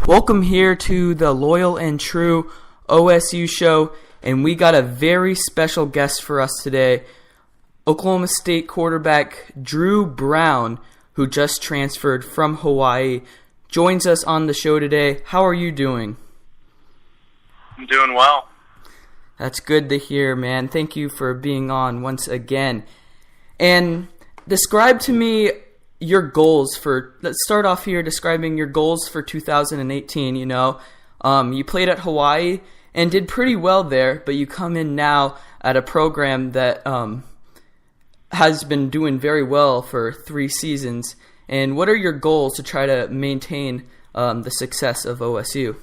Welcome here to the Loyal and True OSU show, and we got a very special guest for us today. Oklahoma State quarterback Dru Brown, who just transferred from Hawaii, joins us on the show today. How are you doing? I'm doing well. That's good to hear, man. Thank you for being on once again. And describe to me your goals for, let's start off here describing your goals for 2018. You played at Hawaii and did pretty well there, but you come in now at a program that has been doing very well for 3 seasons. And what are your goals to try to maintain the success of OSU?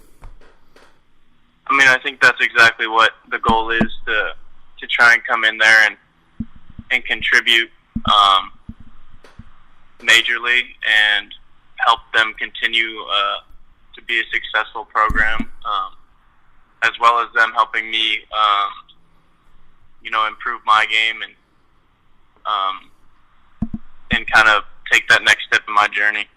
I think that's exactly what the goal is, to try and come in there and contribute majorly and help them continue to be a successful program, as well as them helping me, improve my game and kind of take that next step in my journey.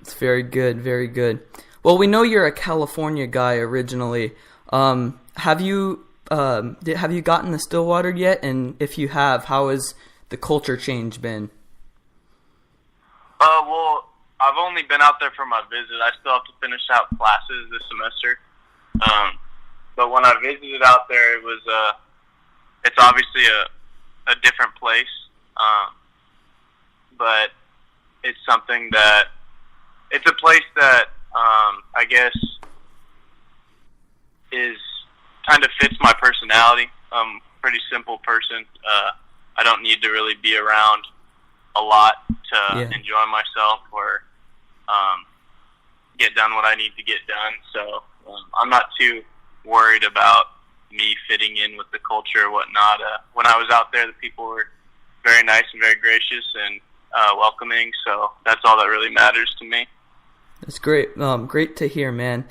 It's very good, very good. Well, we know you're a California guy originally. Have you gotten to Stillwater yet? And if you have, how has the culture change been? Well, I've only been out there for my visit. I still have to finish out classes this semester. But when I visited out there, it's obviously a different place. But it's it's a place that I guess is kind of fits my personality. I'm a pretty simple person. I don't need to really be around a lot to enjoy myself or get done what I need to get done. So I'm not too worried about me fitting in with the culture or whatnot. When I was out there, the people were very nice and very gracious and welcoming. So that's all that really matters to me. That's great. Great to hear, man.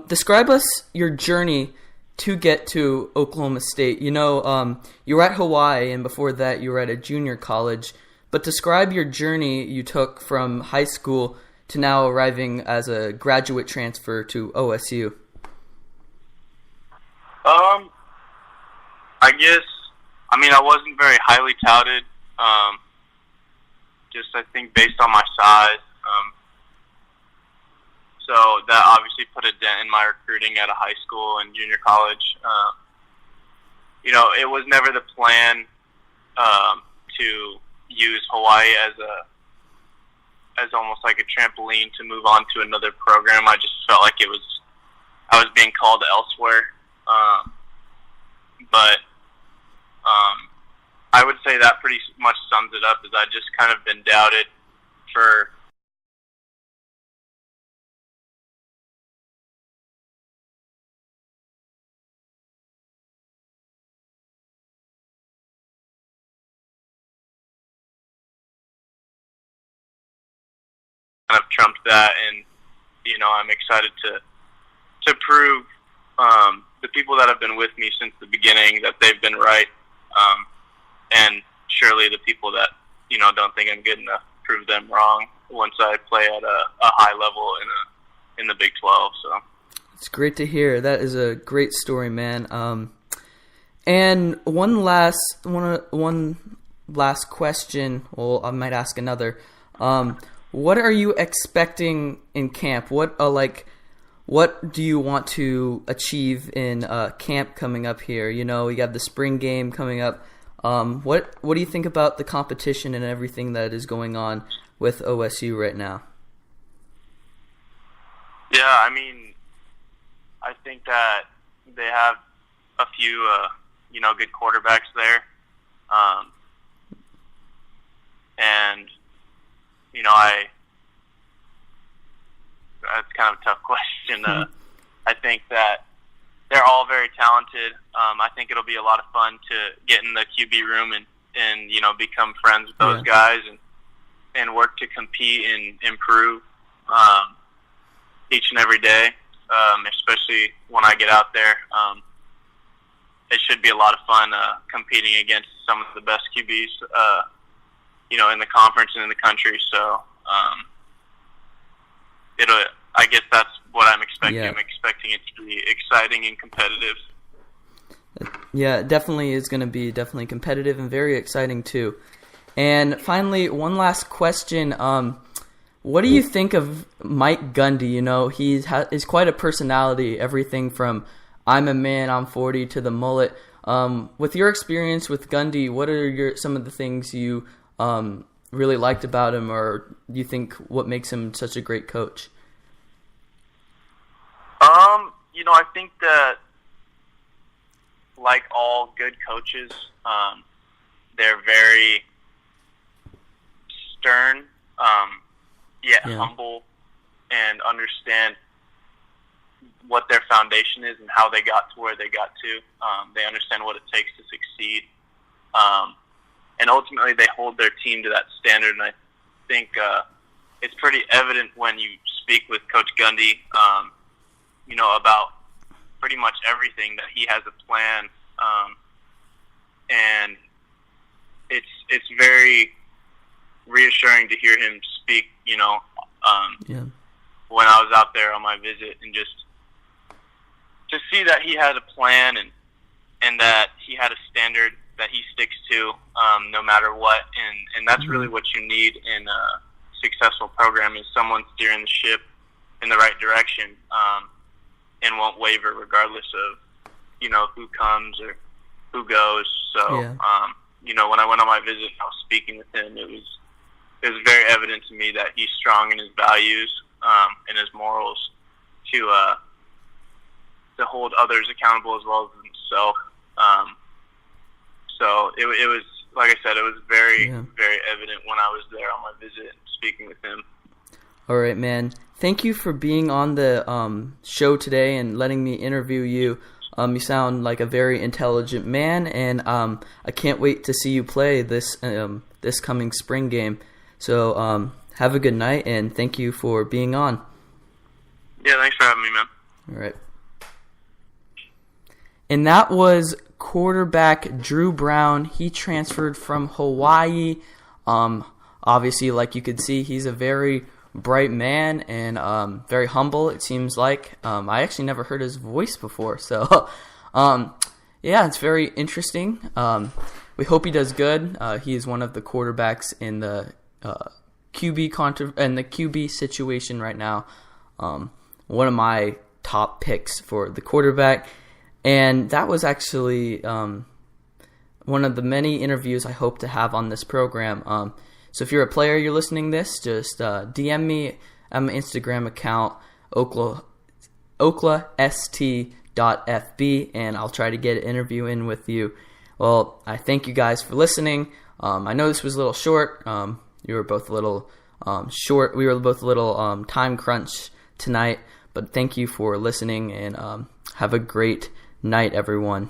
Describe us your journey to get to Oklahoma State. You were at Hawaii, and before that you were at a junior college. But describe your journey you took from high school to now arriving as a graduate transfer to OSU. I wasn't very highly touted. I think based on my size. So that obviously put a dent in my recruiting at a high school and junior college. It was never the plan to use Hawaii as almost like a trampoline to move on to another program. I just felt like I was being called elsewhere. But I would say that pretty much sums it up, is I just kind of been doubted for kind of trumped that, and I'm excited to prove the people that have been with me since the beginning that they've been right, and surely the people that don't think I'm good enough, prove them wrong once I play at a high level in the Big 12. So it's great to hear. That is a great story, man. And one last question. Well, I might ask another. What are you expecting in camp? What do you want to achieve in camp coming up here? You have the spring game coming up. What do you think about the competition and everything that is going on with OSU right now? Yeah, I think that they have a few, good quarterbacks there. And that's kind of a tough question. I think that they're all very talented. I think it'll be a lot of fun to get in the QB room and become friends with those guys and work to compete and improve each and every day, especially when I get out there. It should be a lot of fun competing against some of the best QBs in the conference and in the country. So I guess that's what I'm expecting. Yeah. I'm expecting it to be exciting and competitive. Yeah, it definitely is going to be definitely competitive and very exciting too. And finally, one last question. What do you think of Mike Gundy? You know, he's quite a personality, everything from I'm a man, I'm 40 to the mullet. With your experience with Gundy, what are some of the things you really liked about him, or you think what makes him such a great coach? I think that, like all good coaches, they're very stern, yet humble, and understand what their foundation is and how they got to where they got to. They understand what it takes to succeed. And ultimately they hold their team to that standard. And I think it's pretty evident when you speak with Coach Gundy, about pretty much everything, that he has a plan. And it's very reassuring to hear him speak, when I was out there on my visit, and just to see that he had a plan and that he had a standard that he sticks to, no matter what. And that's really what you need in a successful program, is someone steering the ship in the right direction, and won't waver regardless of, who comes or who goes. So, when I went on my visit and I was speaking with him, it was very evident to me that he's strong in his values, and his morals to hold others accountable as well as himself. So it was, like I said, it was very, very evident when I was there on my visit and speaking with him. All right, man. Thank you for being on the show today and letting me interview you. You sound like a very intelligent man, and I can't wait to see you play this coming spring game. So have a good night, and thank you for being on. Yeah, thanks for having me, man. All right. And that was quarterback Dru Brown. He transferred from Hawaii. Obviously, like you could see, he's a very bright man and very humble, it seems like. I actually never heard his voice before, so it's very interesting. We hope he does good. He is one of the quarterbacks in the QB situation right now. One of my top picks for the quarterback. And that was actually one of the many interviews I hope to have on this program. So if you're a player, you're listening to this, just DM me at my Instagram account, oklast.fb, and I'll try to get an interview in with you. Well, I thank you guys for listening. I know this was a little short. You were both a little short. We were both a little time crunch tonight, but thank you for listening, and have a great night, everyone.